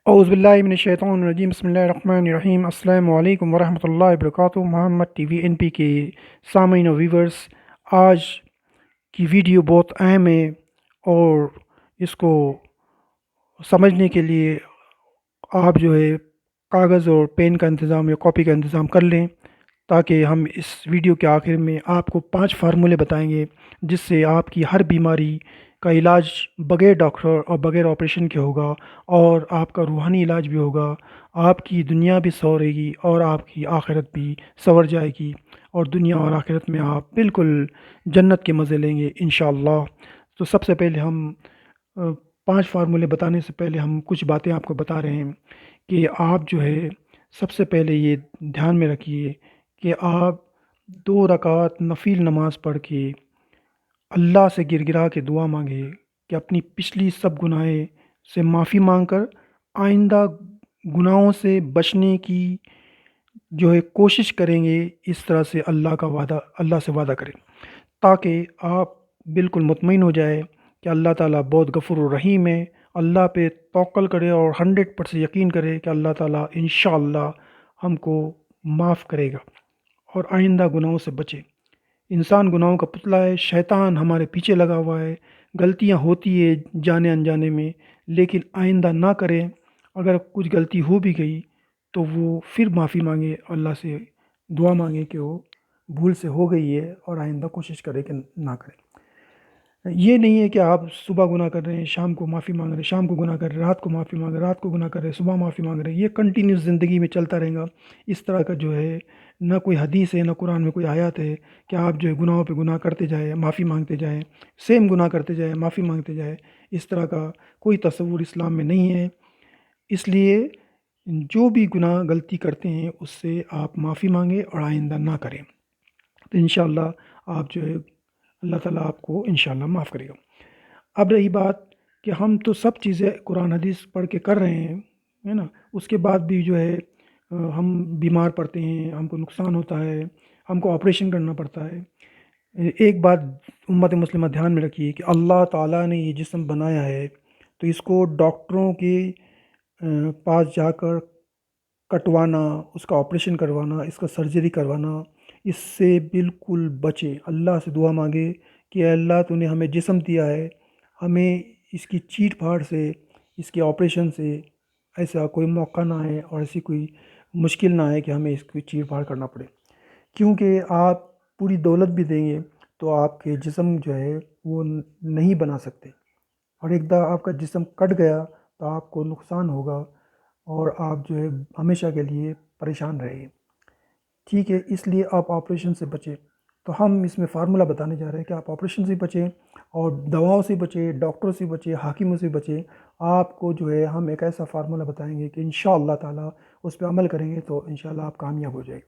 औज़ुबिल्लाहिमिनश्शैतानिर्रजीम बिस्मिल्लाहिर्रहमानिर्रहीम अस्सलामु अलैकुम वरहमतुल्लाहि वबरकातुहू। मोहम्मद टीवी एनपी के सामीन और व्यूवर्स, आज की वीडियो बहुत अहम है और इसको समझने के लिए आप जो है कागज़ और पेन का इंतज़ाम या कॉपी का इंतज़ाम कर लें, ताकि हम इस वीडियो के आखिर में आपको 5 फार्मूले बताएंगे जिससे आपकी हर बीमारी का इलाज बग़ैर डॉक्टर और बग़ैर ऑपरेशन के होगा, और आपका रूहानी इलाज भी होगा। आपकी दुनिया भी संवरेगी और आपकी आखिरत भी संवर जाएगी, और दुनिया और आखिरत में आप बिल्कुल जन्नत के मज़े लेंगे इंशाअल्लाह। तो सबसे पहले हम 5 फार्मूले बताने से पहले हम कुछ बातें आपको बता रहे हैं कि आप जो है सबसे पहले ये ध्यान में रखिए कि आप 2 रकात नफिल नमाज पढ़ के अल्लाह से गिड़गिड़ा के दुआ मांगे कि अपनी पिछली सब गुनाहें से माफ़ी मांग कर आइंदा गुनाहों से बचने की जो है कोशिश करेंगे। इस तरह से अल्लाह से वादा करें, ताकि आप बिल्कुल मुतमईन हो जाए कि अल्लाह ताला बहुत गफ़ूर रहीम है। अल्लाह पे तवक्ल करें और 100% यकीन करें कि अल्लाह ताला इंशाअल्लाह हमको माफ़ करेगा और आइंदा गुनाहों से बचे। इंसान गुनाहों का पुतला है, शैतान हमारे पीछे लगा हुआ है। गलतियां होती है जाने अनजाने में, लेकिन आइंदा ना करें। अगर कुछ गलती हो भी गई तो वो फिर माफ़ी मांगे, अल्लाह से दुआ मांगे कि वो भूल से हो गई है और आइंदा कोशिश करें कि ना करें। ये नहीं है कि आप सुबह गुनाह कर रहे हैं, शाम को माफ़ी मांग रहे हैं, शाम को गुनाह कर रहे हैं, रात को माफ़ी मांग रहे हैं, रात को गुनाह कर रहे हैं, सुबह माफ़ी मांग रहे हैं। ये कंटिन्यूस ज़िंदगी में चलता रहेगा। इस तरह का जो है ना कोई हदीस है, ना कुरान में कोई आयत है कि आप जो है गुनाहों पे गुनाह करते जाएँ, माफ़ी मांगते जाएँ, सेम गुनाह करते जाएँ, माफ़ी मांगते जाएँ। इस तरह का कोई तसव्वुर इस्लाम में नहीं है। इसलिए जो भी गुनाह गलती करते हैं उससे आप माफ़ी मांगें और आइंदा ना करें, तो इंशाअल्लाह आप जो है अल्लाह ताला आपको इंशाअल्लाह माफ़ करेगा। अब रही बात कि हम तो सब चीज़ें कुरान हदीस पढ़ के कर रहे हैं, है ना? उसके बाद भी जो है हम बीमार पड़ते हैं, हमको नुकसान होता है, हमको ऑपरेशन करना पड़ता है। एक बात उम्मत मुस्लिमा ध्यान में रखिए कि अल्लाह ताला ने ये जिस्म बनाया है, तो इसको डॉक्टरों के पास जाकर कटवाना, उसका ऑपरेशन करवाना, इसका सर्जरी करवाना, इससे बिल्कुल बचें। अल्लाह से दुआ मांगे कि "ऐ अल्लाह तूने हमें जिस्म दिया है, हमें इसकी चीर-फाड़ से, इसके ऑपरेशन से ऐसा कोई मौका ना आए और ऐसी कोई मुश्किल ना आए कि हमें इसकी चीर-फाड़ करना पड़े।" क्योंकि आप पूरी दौलत भी देंगे तो आपके जिस्म जो है वो नहीं बना सकते, और एक बार आपका जिस्म कट गया तो आपको नुकसान होगा और आप जो है हमेशा के लिए परेशान रहेंगे। ठीक है, इसलिए आप ऑपरेशन से बचें। तो हम इसमें फ़ार्मूला बताने जा रहे हैं कि आप ऑपरेशन से बचें और दवाओं से बचें, डॉक्टरों से बचें, हाकिमों से बचें। आपको जो है हम एक ऐसा फ़ार्मूला बताएँगे कि इंशाअल्लाह ताला उस पे अमल करेंगे तो इंशाअल्लाह आप कामयाब हो जाएँगे।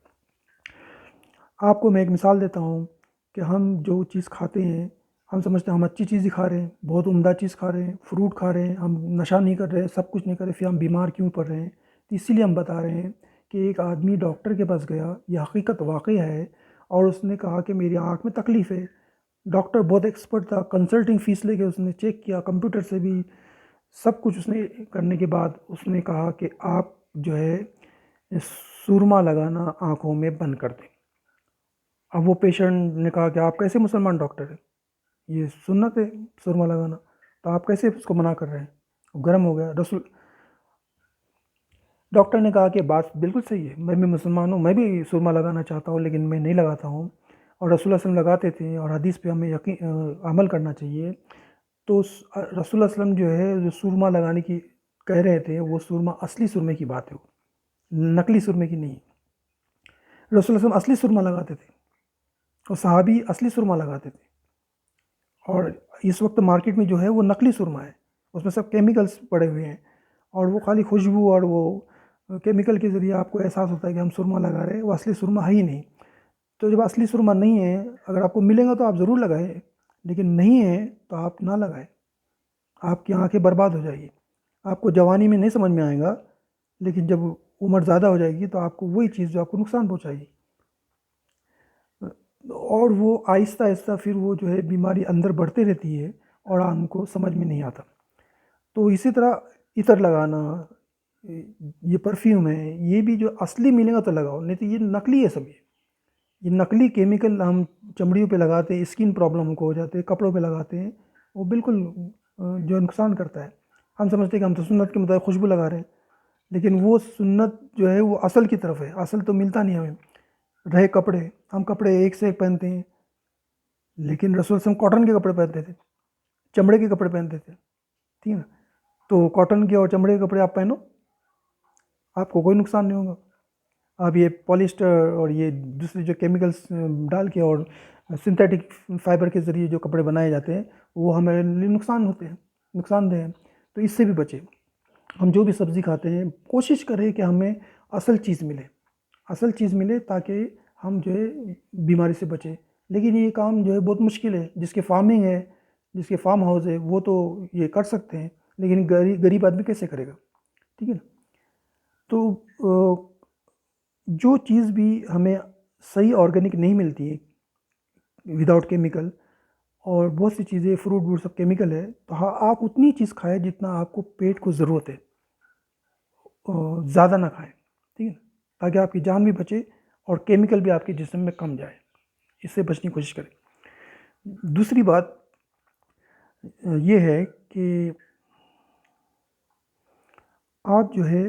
आपको मैं एक मिसाल देता हूँ कि हम जो चीज़ खाते हैं, हम समझते हैं हम अच्छी चीज़ ही खा रहे हैं, बहुत उम्दा चीज़ खा रहे हैं, फ्रूट खा रहे हैं, हम नशा नहीं कर रहे हैं, सब कुछ नहीं कर रहे, फिर हम बीमार क्यों पड़ रहे हैं? तो इसीलिए हम बता रहे हैं कि एक आदमी डॉक्टर के पास गया, ये हकीकत वाक़ई है, और उसने कहा कि मेरी आँख में तकलीफ़ है। डॉक्टर बहुत एक्सपर्ट था, कंसल्टिंग फ़ीस लेके उसने चेक किया, कंप्यूटर से भी सब कुछ उसने करने के बाद उसने कहा कि आप जो है सुरमा लगाना आँखों में बंद कर दें। अब वो पेशेंट ने कहा कि आप कैसे मुसलमान डॉक्टर हैं? ये सुन्नत है सुरमा लगाना, तो आप कैसे उसको मना कर रहे हैं? वो गर्म हो गया। रसूल डॉक्टर ने कहा कि बात बिल्कुल सही है, मैं भी मुसलमान हूँ, मैं भी सुरमा लगाना चाहता हूँ, लेकिन मैं नहीं लगाता हूँ, और रसूल सल्लल्लाहु अलैहि वसल्लम लगाते थे और हदीस पे हमें अमल करना चाहिए। तो रसूल सल्लल्लाहु अलैहि वसल्लम जो है जो सुरमा लगाने की कह रहे थे, वो सुरमा असली सुरमे की बात है, वो नकली सुरमे की नहीं। रसूल सल्लल्लाहु अलैहि वसल्लम असली सुरमा लगाते थे और सहाबी असली सुरमा लगाते थे। और इस वक्त मार्केट में जो है वो नकली सुरमा है, उसमें सब केमिकल्स पड़े हुए हैं, और वो खाली खुशबू और वो केमिकल के ज़रिए आपको एहसास होता है कि हम सुरमा लगा रहे हैं, वो असली सुरमा है ही नहीं। तो जब असली सुरमा नहीं है, अगर आपको मिलेगा तो आप ज़रूर लगाएं, लेकिन नहीं है तो आप ना लगाएं। आपकी आंखें बर्बाद हो जाएगी। आपको जवानी में नहीं समझ में आएगा, लेकिन जब उम्र ज़्यादा हो जाएगी तो आपको वही चीज़ जो आपको नुकसान पहुँचाएगी, और वो आहिस्ता-आहिस्ता फिर वो जो है बीमारी अंदर बढ़ती रहती है और हमको समझ में नहीं आता। तो इसी तरह इत्र लगाना, ये परफ्यूम है, ये भी जो असली मिलेगा तो लगाओ, नहीं तो ये नकली है सब। ये नकली केमिकल हम चमड़ियों पे लगाते हैं, स्किन प्रॉब्लम हमको हो जाते हैं, कपड़ों पे लगाते हैं, वो बिल्कुल जो नुकसान करता है। हम समझते हैं कि हम तो सुन्नत के मुताबिक खुशबू लगा रहे हैं, लेकिन वो सुन्नत जो है वो असल की तरफ है, असल तो मिलता नहीं हमें। रहे कपड़े, हम कपड़े एक से एक पहनते हैं, लेकिन रसूल सल्लल्लाहु अलैहि वसल्लम कॉटन के कपड़े पहनते थे, चमड़े के कपड़े पहनते थे, ठीक है ना। तो कॉटन के और चमड़े के कपड़े आप पहनो, आपको कोई नुकसान नहीं होगा। आप ये पॉलिस्टर और ये दूसरे जो केमिकल्स डाल के और सिंथेटिक फाइबर के ज़रिए जो कपड़े बनाए जाते हैं, वो हमारे लिए नुकसान होते हैं, नुकसानदेह हैं। तो इससे भी बचें। हम जो भी सब्ज़ी खाते हैं, कोशिश करें कि हमें असल चीज़ मिले, असल चीज़ मिले, ताकि हम जो है बीमारी से बचें। लेकिन ये काम जो है बहुत मुश्किल है। जिसके फार्मिंग है, जिसके फार्म हाउस है, वो तो ये कर सकते हैं, लेकिन गरीब आदमी कैसे करेगा, ठीक है ना। तो जो चीज़ भी हमें सही ऑर्गेनिक नहीं मिलती है विदाउट केमिकल, और बहुत सी चीज़ें फ्रूट वूट सब केमिकल है, तो हाँ, आप उतनी चीज़ खाएं जितना आपको पेट को ज़रूरत है, ज़्यादा ना खाएं, ठीक है ना, ताकि आपकी जान भी बचे और केमिकल भी आपके जिस्म में कम जाए। इससे बचने की कोशिश करें। दूसरी बात ये है कि आप जो है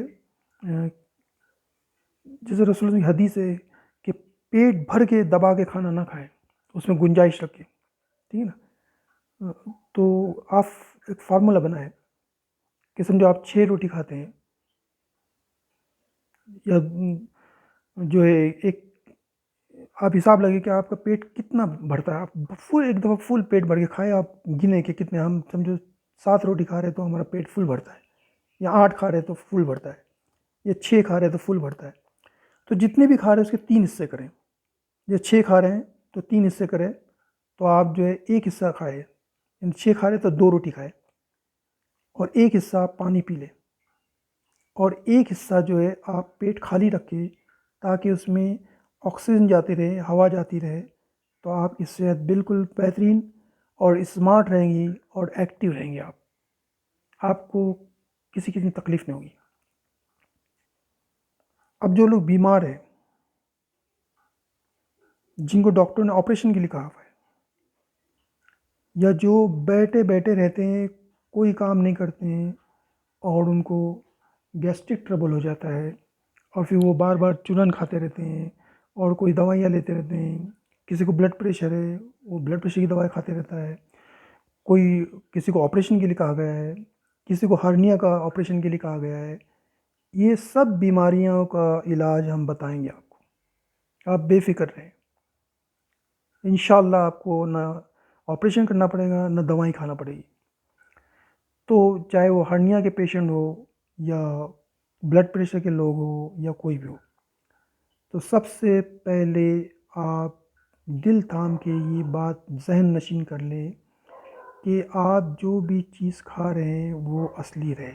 जैसे रसूल की हदीस है कि पेट भर के दबा के खाना ना खाएं, उसमें गुंजाइश रखें, ठीक है ना। तो आप एक फार्मूला बनाएं कि समझो आप 6 रोटी खाते हैं, या जो है एक आप हिसाब लगे कि आपका पेट कितना भरता है। आप फुल एक दफ़ा फुल पेट भर के खाएं, आप गिने कि कितने, हम समझो 7 रोटी खा रहे हैं तो हमारा पेट फुल भरता है, या 8 खा रहे हैं तो फुल भरता है, या 6 खा रहे हैं तो फुल भरता है। तो जितने भी खा रहे हैं उसके 3 हिस्से करें। जैसे 6 खा रहे हैं तो 3 हिस्से करें, तो आप जो है एक हिस्सा खाए, 6 खा रहे हैं तो 2 रोटी खाए, और एक हिस्सा आप पानी पी लें, और एक हिस्सा जो है आप पेट खाली रखें, ताकि उसमें ऑक्सीजन जाती रहे, हवा जाती रहे, तो आपकी सेहत बिल्कुल बेहतरीन और स्मार्ट रहेंगी और एक्टिव रहेंगे आप। आपको किसी किसी तकलीफ़ नहीं होगी। अब जो लोग बीमार हैं, जिनको डॉक्टर ने ऑपरेशन के लिए कहा हुआ है, या जो बैठे बैठे रहते हैं, कोई काम नहीं करते हैं, और उनको गैस्ट्रिक ट्रबल हो जाता है, और फिर वो बार बार चूरन खाते रहते हैं और कोई दवाइयाँ लेते रहते हैं। किसी को ब्लड प्रेशर है, वो ब्लड प्रेशर की दवाई खाते रहता है। कोई, किसी को ऑपरेशन के लिए कहा गया है, किसी को हर्निया का ऑपरेशन के लिए कहा गया है। ये सब बीमारियों का इलाज हम बताएंगे आपको, आप बेफिक्र रहें। इंशाल्लाह आपको ना ऑपरेशन करना पड़ेगा, ना दवाई खाना पड़ेगी। तो चाहे वो हर्निया के पेशेंट हो, या ब्लड प्रेशर के लोग हो, या कोई भी हो, तो सबसे पहले आप दिल थाम के ये बात जहन नशीन कर लें कि आप जो भी चीज़ खा रहे हैं वो असली रहे।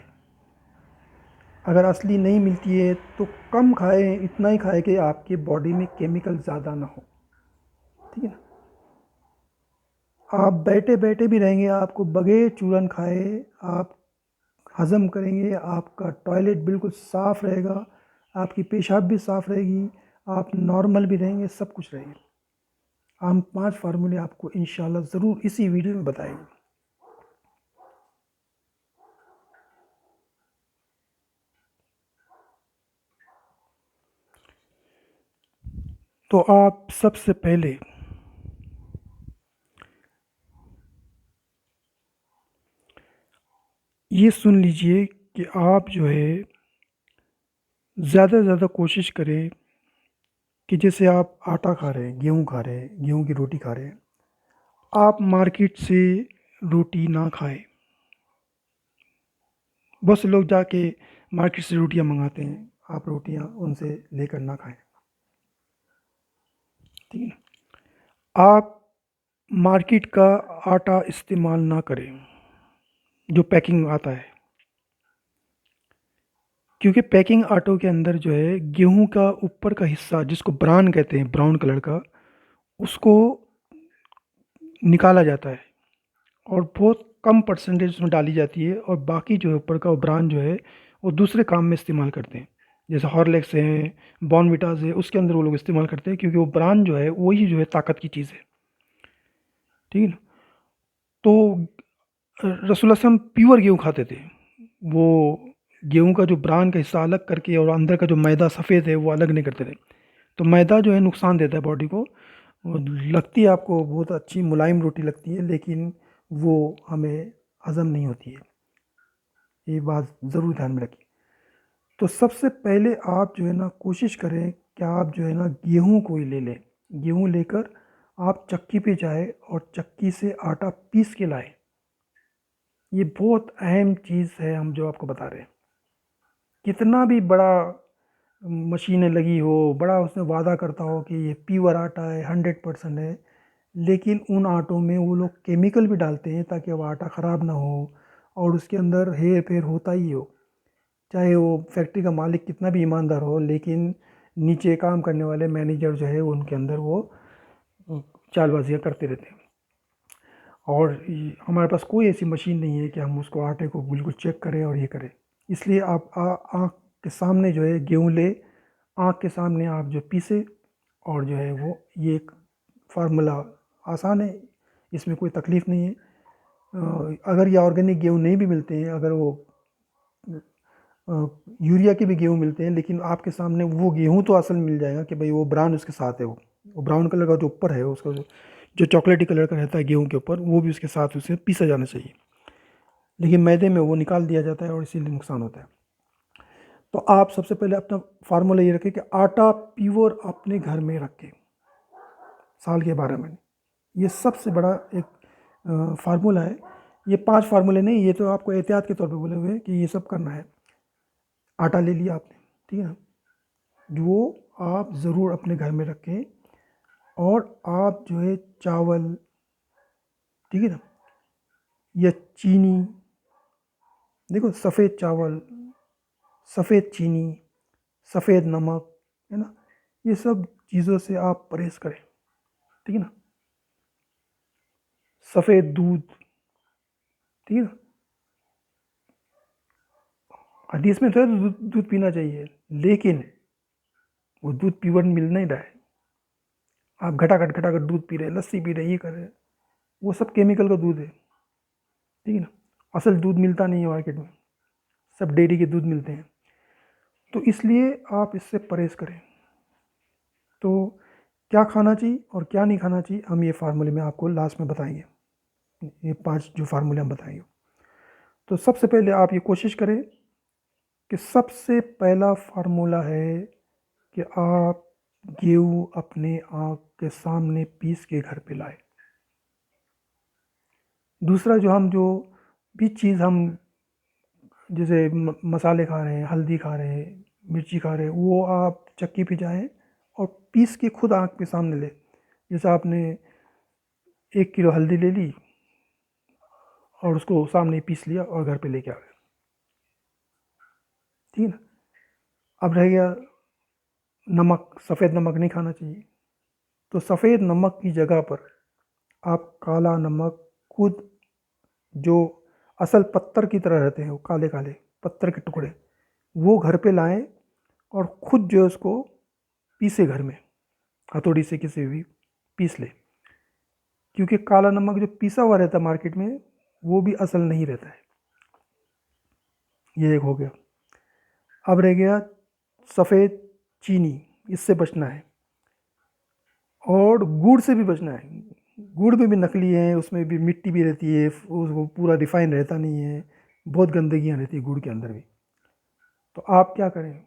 अगर असली नहीं मिलती है तो कम खाएं, इतना ही खाएं कि आपके बॉडी में केमिकल ज़्यादा ना हो, ठीक है ना। आप बैठे बैठे भी रहेंगे, आपको बगैर चूरन खाए आप हज़म करेंगे, आपका टॉयलेट बिल्कुल साफ़ रहेगा, आपकी पेशाब भी साफ़ रहेगी, आप नॉर्मल भी रहेंगे, सब कुछ रहेगा। हम 5 फार्मूले आपको इंशाल्लाह ज़रूर इसी वीडियो में बताएंगे। तो आप सबसे पहले ये सुन लीजिए कि आप जो है ज़्यादा से ज़्यादा कोशिश करें कि जैसे आप आटा खा रहे हैं, गेहूँ खा रहे हैं, गेहूँ की रोटी खा रहे हैं, आप मार्केट से रोटी ना खाएं। बहुत से लोग जाके मार्केट से रोटियां मंगाते हैं, आप रोटियां उनसे लेकर ना खाएं, ठीक है ना। आप मार्केट का आटा इस्तेमाल ना करें जो पैकिंग आता है, क्योंकि पैकिंग आटों के अंदर जो है गेहूं का ऊपर का हिस्सा, जिसको ब्रान कहते हैं, ब्राउन कलर का, उसको निकाला जाता है, और बहुत कम परसेंटेज उसमें डाली जाती है, और बाकी जो है ऊपर का वो ब्रान जो है वो दूसरे काम में इस्तेमाल करते हैं। जैसे हॉर्लिक्स है, बॉर्नविटास है, उसके अंदर वो लोग इस्तेमाल करते हैं, क्योंकि वो ब्रांड जो है वही जो है ताकत की चीज़ है। ठीक है ना। तो रसूलुल्लाह सल्लल्लाहु अलैहि वसल्लम प्योर गेहूँ खाते थे। वो गेहूँ का जो ब्रान का हिस्सा अलग करके और अंदर का जो मैदा सफ़ेद है वो अलग नहीं करते थे। तो मैदा जो है नुकसान देता है बॉडी को। और लगती है आपको बहुत अच्छी मुलायम रोटी लगती है, लेकिन वो हमें हज़म नहीं होती है। ये बात ज़रूर ध्यान में रखिए। तो सबसे पहले आप जो है ना कोशिश करें कि आप जो है ना गेहूँ को ही ले लें। गेहूँ लेकर आप चक्की पे जाएँ और चक्की से आटा पीस के लाएँ। ये बहुत अहम चीज़ है हम जो आपको बता रहे हैं। कितना भी बड़ा मशीनें लगी हो, बड़ा उसमें वादा करता हो कि ये प्योर आटा है, 100% है, लेकिन उन आटों में वो लोग केमिकल भी डालते हैं ताकि वो आटा ख़राब ना हो, और उसके अंदर हेर फेर होता ही हो। चाहे वो फैक्ट्री का मालिक कितना भी ईमानदार हो, लेकिन नीचे काम करने वाले मैनेजर जो है उनके अंदर वो चालबाजियाँ करते रहते हैं। और हमारे पास कोई ऐसी मशीन नहीं है कि हम उसको आटे को बिल्कुल चेक करें और ये करें। इसलिए आप आँख के सामने जो है गेहूँ ले, आँख के सामने आप जो पीसे, और जो है वो ये एक फार्मूला आसान है, इसमें कोई तकलीफ़ नहीं है। अगर ये ऑर्गेनिक गेहूँ नहीं भी मिलते हैं, अगर वो यूरिया के भी गेहूँ मिलते हैं, लेकिन आपके सामने वो गेहूँ तो असल मिल जाएगा कि भाई वो ब्रांड उसके साथ है। वो ब्राउन कलर का जो ऊपर है उसका जो चॉकलेटी कलर का रहता है गेहूँ के ऊपर, वो भी उसके साथ उसे पीसा जाना चाहिए। लेकिन मैदे में वो निकाल दिया जाता है और इसीलिए नुकसान होता है। तो आप सबसे पहले अपना फार्मूला ये रखें कि आटा प्योर अपने घर में रखें साल के 12 महीने। ये सबसे बड़ा एक फार्मूला है। ये 5 फार्मूले नहीं, ये तो आपको एहतियात के तौर पे बोले हुए हैं कि ये सब करना है। आटा ले लिया आपने, ठीक है ना, वो आप ज़रूर अपने घर में रखें। और आप जो है चावल, ठीक है ना, या चीनी, देखो सफ़ेद चावल, सफ़ेद चीनी, सफ़ेद नमक, है ना, ये सब चीज़ों से आप परहेज़ करें, ठीक है ना। सफ़ेद दूध, ठीक है ना, हदीस में तो है दूध दूध पीना चाहिए, लेकिन वो दूध प्योर मिल नहीं रहा है। आप घटाघट दूध पी रहे हैं, लस्सी पी रहे हैं, ये कर रहे हैं, वो सब केमिकल का दूध है, ठीक है ना। असल दूध मिलता नहीं है मार्केट में, सब डेयरी के दूध मिलते हैं। तो इसलिए आप इससे परहेज़ करें। तो क्या खाना चाहिए और क्या नहीं खाना चाहिए, हम ये फार्मूले में आपको लास्ट में बताएंगे। ये 5 जो फार्मूले हम बताएंगे। तो सबसे पहले आप ये कोशिश करें कि सबसे पहला फार्मूला है कि आप गेहूँ अपने आँख के सामने पीस के घर पे लाए। दूसरा, जो भी चीज़ हम जैसे मसाले खा रहे हैं, हल्दी खा रहे हैं, मिर्ची खा रहे हैं, वो आप चक्की पे जाएँ और पीस के खुद आँख के सामने लें। जैसे आपने 1 किलो हल्दी ले ली और उसको सामने ही पीस लिया और घर पे लेके आ गए, ठीक है ना। अब रह गया नमक, सफ़ेद नमक नहीं खाना चाहिए। तो सफ़ेद नमक की जगह पर आप काला नमक खुद, जो असल पत्थर की तरह रहते हैं, वो काले काले पत्थर के टुकड़े, वो घर पे लाएं और खुद जो है उसको पीसे घर में, हथौड़ी से किसी भी पीस ले। क्योंकि काला नमक जो पीसा हुआ रहता है मार्केट में, वो भी असल नहीं रहता है। ये एक हो गया। अब रह गया सफ़ेद चीनी, इससे बचना है। और गुड़ से भी बचना है। गुड़ में भी नकली है, उसमें भी मिट्टी भी रहती है, वो पूरा रिफाइन रहता नहीं है, बहुत गंदगियाँ रहती है गुड़ के अंदर भी। तो आप क्या करें,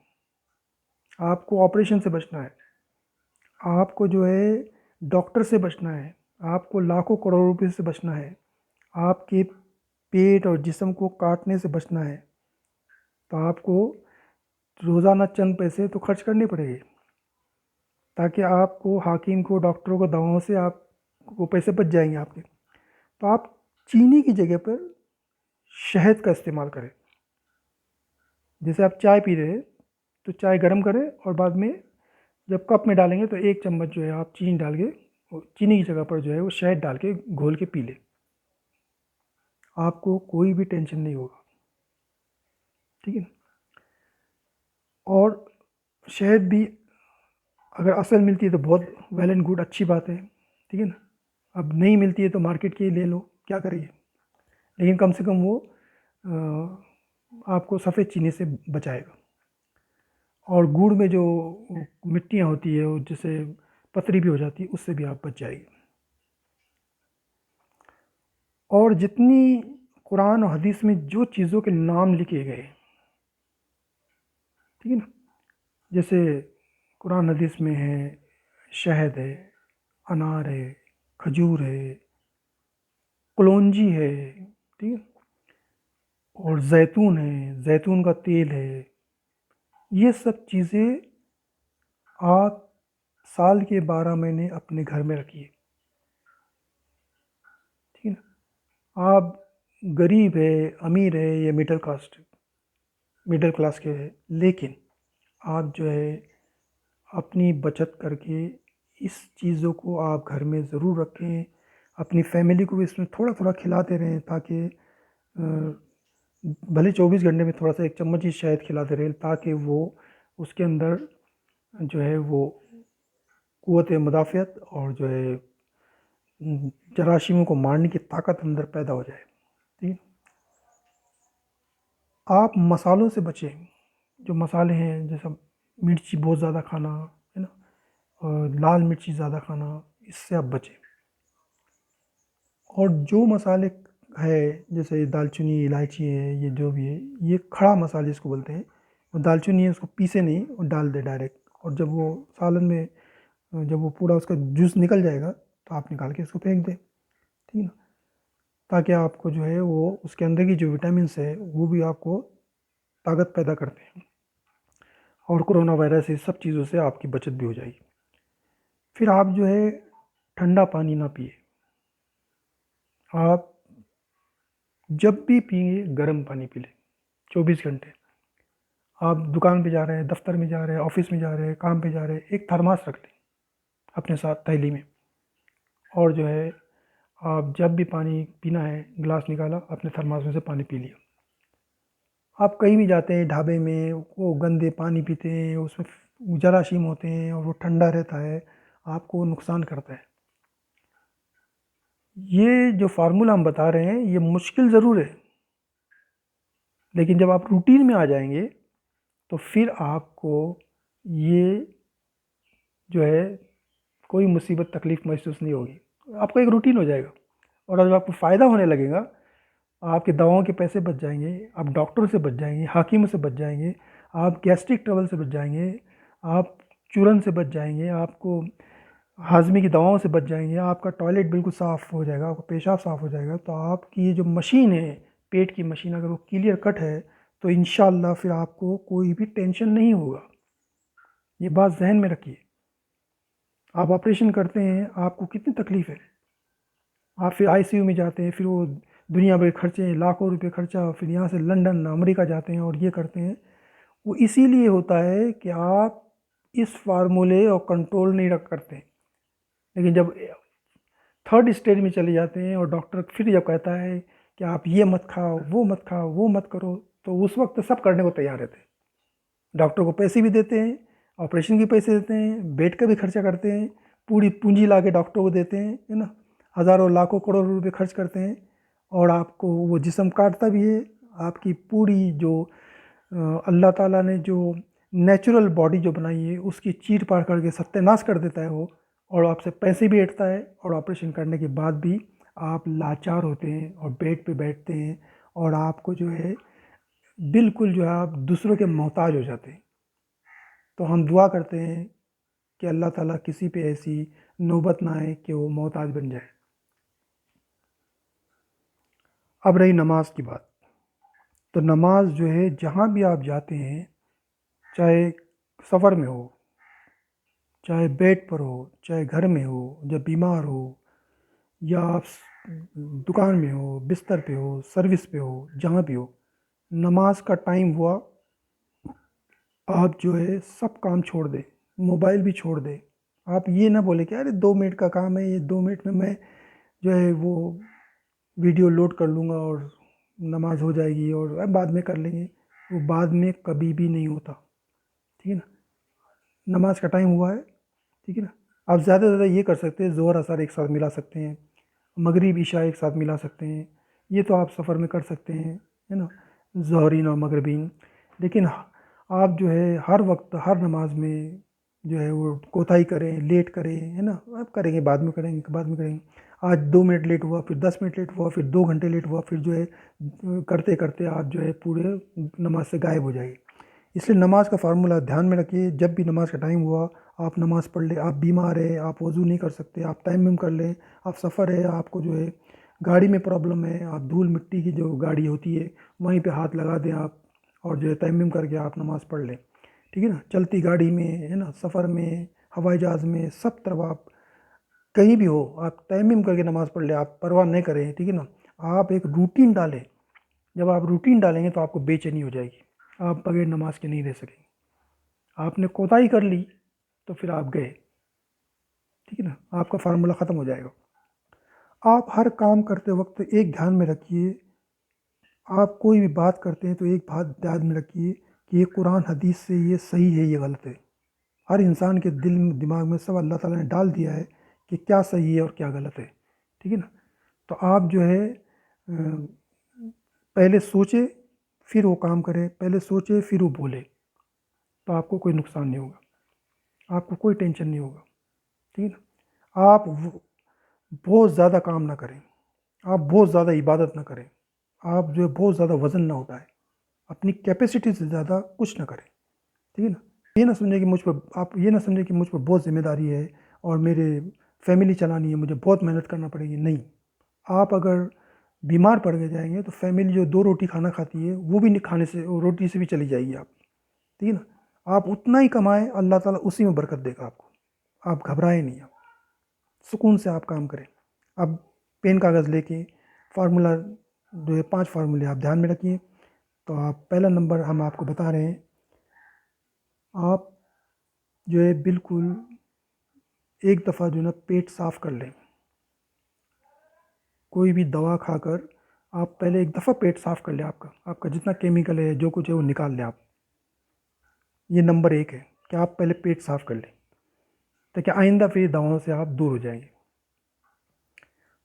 आपको ऑपरेशन से बचना है, आपको जो है डॉक्टर से बचना है, आपको लाखों करोड़ों रुपए से बचना है, आपके पेट और जिस्म को काटने से बचना है। तो आपको रोज़ाना चंद पैसे तो खर्च करने पड़ेंगे, ताकि आपको हाकिम को, डॉक्टरों को, दवाओं से आपको पैसे बच जाएंगे आपके। तो आप चीनी की जगह पर शहद का इस्तेमाल करें। जैसे आप चाय पी रहे हैं, तो चाय गर्म करें और बाद में जब कप में डालेंगे तो 1 चम्मच जो है आप चीनी डाल के, चीनी की जगह पर जो है वो शहद डाल के घोल के पी लें। आपको कोई भी टेंशन नहीं होगा, ठीक है। और शहद भी अगर असल मिलती है तो बहुत वेल एंड गुड, अच्छी बात है, ठीक है ना। अब नहीं मिलती है तो मार्केट की ले लो, क्या करिए, लेकिन कम से कम वो आपको सफ़ेद चीनी से बचाएगा। और गुड़ में जो मिट्टियाँ होती है वो जैसे पतरी भी हो जाती है, उससे भी आप बच जाएगी। और जितनी कुरान और हदीस में जो चीज़ों के नाम लिखे गए, ठीक है ना, जैसे कुरान हदीस में है शहद है, अनार है, खजूर है, कलौंजी है, ठीक है, और जैतून है, जैतून का तेल है, ये सब चीज़ें आप साल के 12 महीने अपने घर में रखिए, ठीक है ना। आप गरीब है, अमीर है या मिडिल क्लास के है, लेकिन आप जो है अपनी बचत करके इस चीज़ों को आप घर में ज़रूर रखें। अपनी फैमिली को भी इसमें थोड़ा थोड़ा खिलाते रहें, ताकि भले 24 घंटे में थोड़ा सा एक चम्मच ही शहद खिलाते रहें, ताकि वो उसके अंदर जो है वो क़ुव्वत मुदाफ़ियत और जो है जरासीमों को मारने की ताकत अंदर पैदा हो जाए, ठीक है। आप मसालों से बचें, जो मसाले हैं जैसा मिर्ची बहुत ज़्यादा खाना, है ना, और लाल मिर्ची ज़्यादा खाना, इससे आप बचें। और जो मसाले है जैसे दालचीनी, इलायची है, ये जो भी है, ये खड़ा मसाले इसको बोलते हैं। वो दालचीनी है उसको पीसे नहीं और डाल दे डायरेक्ट, और जब वो सालन में जब वो पूरा उसका जूस निकल जाएगा तो आप निकाल के इसको फेंक दें, ठीक है ना, ताकि आपको जो है वो उसके अंदर की जो विटामिन्स है वो भी आपको ताकत पैदा करते हैं, और कोरोना वायरस इस सब चीज़ों से आपकी बचत भी हो जाएगी। फिर आप जो है ठंडा पानी ना पिए, आप जब भी पिए गर्म पानी पी लें 24 घंटे। आप दुकान पे जा रहे हैं, दफ्तर में जा रहे हैं, ऑफिस में जा रहे हैं, काम पे जा रहे हैं, एक थर्मास रख लें अपने साथ थैली में, और जो है आप जब भी पानी पीना है गिलास निकाला, अपने थर्मास में से पानी पी लिया। आप कहीं भी जाते हैं ढाबे में, वो गंदे पानी पीते हैं, उसमें जरासीम होते हैं और वो ठंडा रहता है, आपको नुकसान करता है। ये जो फार्मूला हम बता रहे हैं ये मुश्किल ज़रूर है, लेकिन जब आप रूटीन में आ जाएंगे तो फिर आपको ये जो है कोई मुसीबत तकलीफ़ महसूस नहीं होगी, आपका एक रूटीन हो जाएगा। और जब आपको फ़ायदा होने लगेगा, आपके दवाओं के पैसे बच जाएंगे, आप डॉक्टर से बच जाएंगे, हाकिम से बच जाएंगे, आप गैस्ट्रिक ट्रबल से बच जाएंगे, आप चूरन से बच जाएंगे, आपको हाजमे की दवाओं से बच जाएंगे, आपका टॉयलेट बिल्कुल साफ़ हो जाएगा, आपका पेशाब साफ़ हो जाएगा। तो आपकी ये जो मशीन है, पेट की मशीन, अगर वो क्लियर कट है तो इंशाल्लाह फिर आपको कोई भी टेंशन नहीं होगा। ये बात जहन में रखिए। आप ऑपरेशन करते हैं, आपको कितनी तकलीफ़ है, आप फिर आईसीयू में जाते हैं, फिर वो दुनिया भर के खर्चे, लाखों रुपए खर्चा, फिर यहाँ से लंदन अमेरिका जाते हैं और ये करते हैं। वो इसीलिए होता है कि आप इस फार्मूले और कंट्रोल नहीं रख करते। लेकिन जब थर्ड स्टेज में चले जाते हैं और डॉक्टर फिर जब कहता है कि आप ये मत खाओ, वो मत खाओ, वो मत करो, तो उस वक्त सब करने को तैयार रहते हैं। डॉक्टर को पैसे भी देते हैं, ऑपरेशन के पैसे देते हैं, बेड का भी खर्चा करते हैं, पूरी पूंजी ला के डॉक्टर को देते हैं, है ना, हज़ारों लाखों करोड़ों रुपए खर्च करते हैं, और आपको वो जिस्म काटता भी है। आपकी पूरी जो अल्लाह ताला ने जो नेचुरल बॉडी जो बनाई है उसकी चीर पार करके सत्यानाश कर देता है वो, और आपसे पैसे भी ऐंठता है, और ऑपरेशन करने के बाद भी आप लाचार होते हैं और बेड पे बैठते हैं, और आपको जो है बिल्कुल जो है आप दूसरों के मोहताज हो जाते हैं। तो हम दुआ करते हैं कि अल्लाह ताला किसी पे ऐसी नौबत ना आए कि वो मोहताज बन जाए। अब रही नमाज की बात, तो नमाज जो है जहाँ भी आप जाते हैं, चाहे सफ़र में हो, चाहे बेड पर हो, चाहे घर में हो, जब बीमार हो, या आप दुकान में हो, बिस्तर पे हो, सर्विस पे हो, जहाँ भी हो, नमाज का टाइम हुआ, आप जो है सब काम छोड़ दें, मोबाइल भी छोड़ दें। आप ये ना बोले कि अरे 2 मिनट का काम है, ये 2 मिनट में मैं जो है वो वीडियो लोड कर लूँगा और नमाज हो जाएगी और बाद में कर लेंगे। वो बाद में कभी भी नहीं होता। ठीक है ना। नमाज का टाइम हुआ है, ठीक है ना। आप ज़्यादा से ज़्यादा ये कर सकते हैं, ज़ोहर असर एक साथ मिला सकते हैं, मगरिब इशा एक साथ मिला सकते हैं। ये तो आप सफ़र में कर सकते हैं, है ना, ज़ोहरीन और मगरिबीन। लेकिन आप जो है हर वक्त हर नमाज में जो है वो कोताही करें, लेट करें, है ना। आप करेंगे, बाद में करेंगे, बाद में करेंगे। आज 2 मिनट लेट हुआ, फिर 10 मिनट लेट हुआ, फिर 2 घंटे लेट हुआ, फिर जो है करते करते आप जो है पूरे नमाज से गायब हो जाएगी। इसलिए नमाज का फार्मूला ध्यान में रखिए। जब भी नमाज का टाइम हुआ आप नमाज़ पढ़ लें। आप बीमार है, आप वज़ू नहीं कर सकते, आप तयम्मुम कर लें। आप सफ़र है, आपको जो है गाड़ी में प्रॉब्लम है, आप धूल मिट्टी की जो गाड़ी होती है वहीं पे हाथ लगा दें आप, और जो है तयम्मुम करके आप नमाज़ पढ़ लें, ठीक है ना। चलती गाड़ी में, है ना, सफ़र में, हवाई जहाज़ में, सब तरफ आप कहीं भी हो आप तयम्मुम करके नमाज़ पढ़ लें। आप परवाह नहीं करें, ठीक है ना। आप एक रूटीन डालें। जब आप रूटीन डालेंगे तो आपको बेचैनी हो जाएगी, आप बगैर नमाज के नहीं रह सकेंगे। आपने कोताही कर ली तो फिर आप गए, ठीक है ना, आपका फार्मूला ख़त्म हो जाएगा। आप हर काम करते वक्त एक ध्यान में रखिए, आप कोई भी बात करते हैं तो एक बात ध्यान में रखिए कि ये कुरान हदीस से ये सही है, ये गलत है। हर इंसान के दिल दिमाग में सब अल्लाह ताला ने डाल दिया है कि क्या सही है और क्या गलत है, ठीक है ना। तो आप जो है पहले सोचे फिर वो काम करें, पहले सोचे फिर वो बोले, तो आपको कोई नुकसान नहीं होगा, आपको कोई टेंशन नहीं होगा, ठीक है ना। आप बहुत ज़्यादा काम ना करें, आप बहुत ज़्यादा इबादत ना करें, आप जो है बहुत ज़्यादा वज़न ना उठाएं, अपनी कैपेसिटी से ज़्यादा कुछ ना करें, ठीक है ना। ये ना समझें कि मुझ पर आप ये ना समझें कि मुझ पर बहुत ज़िम्मेदारी है और मेरे फैमिली चलानी है, मुझे बहुत मेहनत करना पड़ेगी। नहीं, आप अगर बीमार पड़ के जाएंगे तो फैमिली जो 2 रोटी खाना खाती है वो भी नहीं, खाने से वो रोटी से भी चली जाएगी आप, ठीक है ना। आप उतना ही कमाएं, अल्लाह ताला उसी में बरकत देगा आपको। आप घबराएं नहीं, आप सुकून से आप काम करें। अब पेन कागज़ लेके फार्मूला जो है 5 फार्मूले आप ध्यान में रखिए। तो आप पहला नंबर हम आपको बता रहे हैं, आप जो है बिल्कुल एक दफ़ा जो है ना पेट साफ़ कर लें। कोई भी दवा खाकर आप पहले एक दफ़ा पेट साफ़ कर लें, आपका आपका जितना केमिकल है जो कुछ है वो निकाल लें आप। ये नंबर 1 है कि आप पहले पेट साफ़ कर लें, ताकि आइंदा फिर दवाओं से आप दूर हो जाएंगे।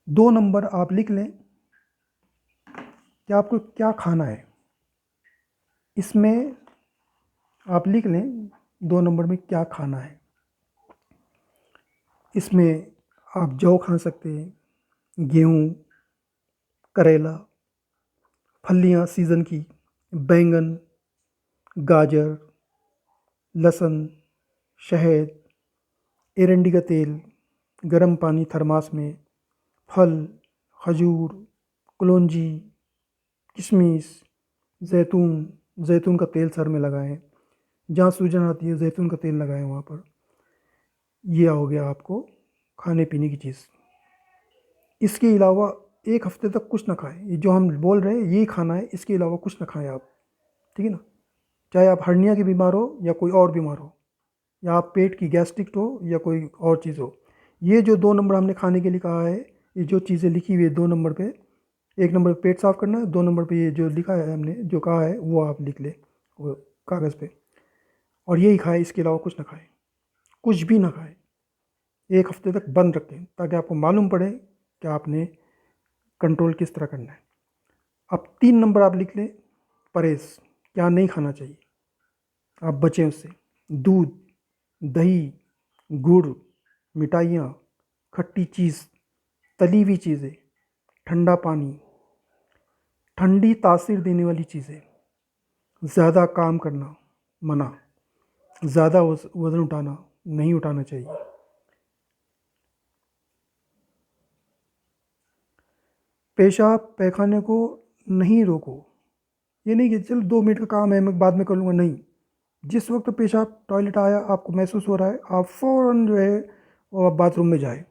2 नंबर आप लिख लें कि आपको क्या खाना है। इसमें आप लिख लें 2 नंबर में क्या खाना है। इसमें आप जौ खा सकते हैं, गेहूँ, करेला, फलियाँ सीज़न की, बैंगन, गाजर, लहसुन, शहद, एरंडी का तेल, गर्म पानी थर्मास में, फल, खजूर, कलौंजी, किशमिश, जैतून, जैतून का तेल सर में लगाएं, जहाँ सूजन आती है जैतून का तेल लगाएं वहाँ पर। ये हो गया आपको खाने पीने की चीज़। इसके अलावा एक हफ्ते तक कुछ ना खाएं। ये जो हम बोल रहे हैं यही खाना है, इसके अलावा कुछ ना खाएं आप, ठीक है ना। चाहे आप हर्निया के बीमार हो या कोई और बीमार हो, या आप पेट की गैस्ट्रिक हो या कोई और चीज़ हो, ये जो 2 नंबर हमने खाने के लिए कहा है, ये जो चीज़ें लिखी हुई है 2 नंबर पे, 1 नंबर पे पेट साफ़ करना है, 2 नंबर पे ये जो लिखा है हमने जो कहा है वो आप लिख ले वो कागज़ पे, और यही खाएं, इसके अलावा कुछ ना खाएं, कुछ भी ना खाएं। एक हफ्ते तक बंद रखें ताकि आपको मालूम पड़े कि आपने कंट्रोल किस तरह करना है। अब 3 नंबर आप लिख लें, परहेज़, क्या नहीं खाना चाहिए, आप बचें उससे। दूध, दही, गुड़, मिठाइयाँ, खट्टी चीज़, तली हुई चीज़ें, ठंडा पानी, ठंडी तासीर देने वाली चीज़ें, ज़्यादा काम करना मना, ज़्यादा वज़न उठाना नहीं उठाना चाहिए। पेशाब पैखाने को नहीं रोको। ये नहीं कि चलो 2 मिनट का काम है मैं बाद में कर लूँगा, नहीं। जिस वक्त पेशाब टॉयलेट आया आपको महसूस हो रहा है, आप फ़ौरन जो है वो आप बाथरूम में जाए।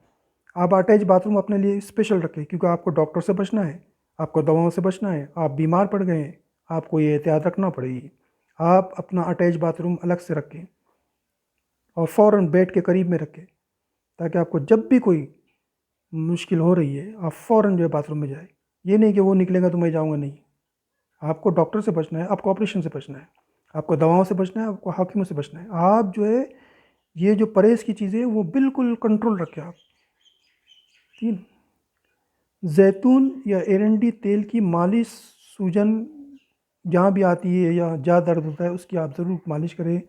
आप अटैच बाथरूम अपने लिए स्पेशल रखें, क्योंकि आपको डॉक्टर से बचना है, आपको दवाओं से बचना है, आप बीमार पड़ गए हैं, आपको ये एहतियात रखना पड़ेगी। आप अपना अटैच बाथरूम अलग से रखें और फ़ौरन बेड के करीब में रखें, ताकि आपको जब भी कोई मुश्किल हो रही है आप फ़ौरन जो है बाथरूम में जाए। ये नहीं कि वो निकलेगा तो मैं जाऊँगा, नहीं। आपको डॉक्टर से बचना है, आपको ऑपरेशन से बचना है, आपको दवाओं से बचना है, आपको हाकिमों से बचना है। आप जो है ये जो परहेज़ की चीज़ें वो बिल्कुल कंट्रोल रखें आप। ठीक है। जैतून या एरंडी तेल की मालिश सूजन जहाँ भी आती है या ज़्यादा दर्द होता है उसकी आप ज़रूर मालिश करें,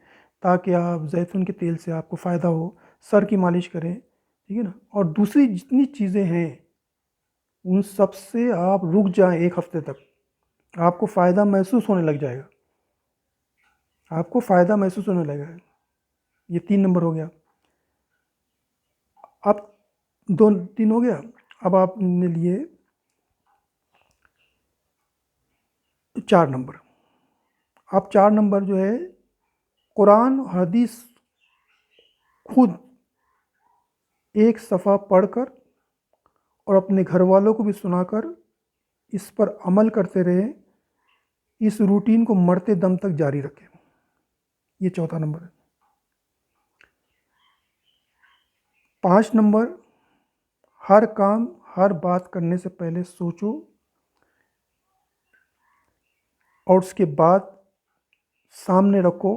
ताकि आप जैतून के तेल से आपको फ़ायदा हो। सर की मालिश करें, ठीक है ना। और दूसरी जितनी चीज़ें हैं उन सब से आप रुक जाएं 1 हफ्ते तक, आपको फ़ायदा महसूस होने लग जाएगा, आपको फ़ायदा महसूस होने लगेगा। ये 3 नंबर हो गया। अब 2 3 हो गया। अब आपने लिए 4 नंबर। आप 4 नंबर जो है कुरान हदीस खुद एक सफ़ा पढ़कर और अपने घर वालों को भी सुनाकर इस पर अमल करते रहे। इस रूटीन को मरते दम तक जारी रखें। ये चौथा नंबर है। 5 नंबर, हर काम हर बात करने से पहले सोचो और उसके बाद सामने रखो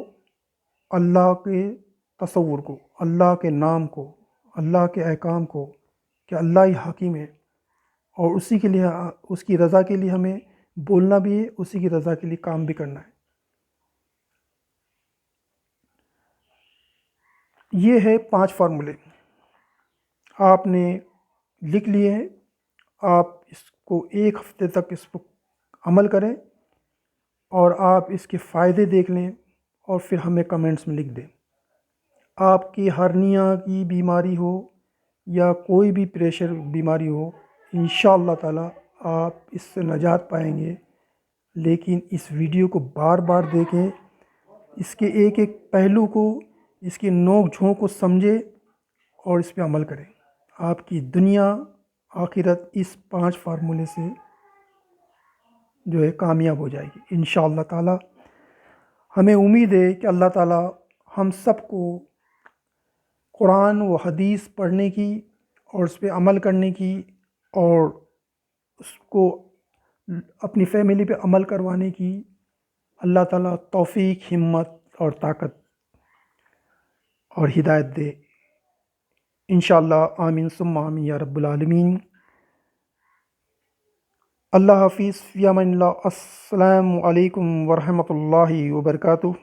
अल्लाह के तसव्वुर को, अल्लाह के नाम को, अल्लाह के अहकाम को, कि अल्लाह ही हाकिम है और उसी के लिए, उसकी रज़ा के लिए हमें बोलना भी है, उसी की रज़ा के लिए काम भी करना है। ये है 5 फार्मूले, आपने लिख लिए हैं। आप इसको 1 हफ्ते तक इस पर अमल करें और आप इसके फ़ायदे देख लें और फिर हमें कमेंट्स में लिख दें। आपकी हर्निया की बीमारी हो या कोई भी प्रेशर बीमारी हो, इंशाअल्लाह ताला आप इससे निजात पाएंगे। लेकिन इस वीडियो को बार बार देखें, इसके एक एक पहलू को, इसकी नोक झोंक को समझें और इस पे अमल करें। आपकी दुनिया आखिरत इस 5 फार्मूले से जो है कामयाब हो जाएगी इंशाअल्लाह ताला। हमें उम्मीद है कि अल्लाह ताला हम सबको कुरान व हदीस पढ़ने की और उस पर अमल करने की और उसको अपनी फैमिली पे अमल करवाने की अल्लाह ताला तौफीक, हिम्मत और ताकत और हिदायत दे इंशाअल्लाह। आमीन सुम्मा आमीन या रब्बुल आलमीन। अल्लाह हाफिज़, फ़ी अमानिल्लाह। अस्सलामु अलैकुम वरहमतुल्लाहि वबरकातुहू।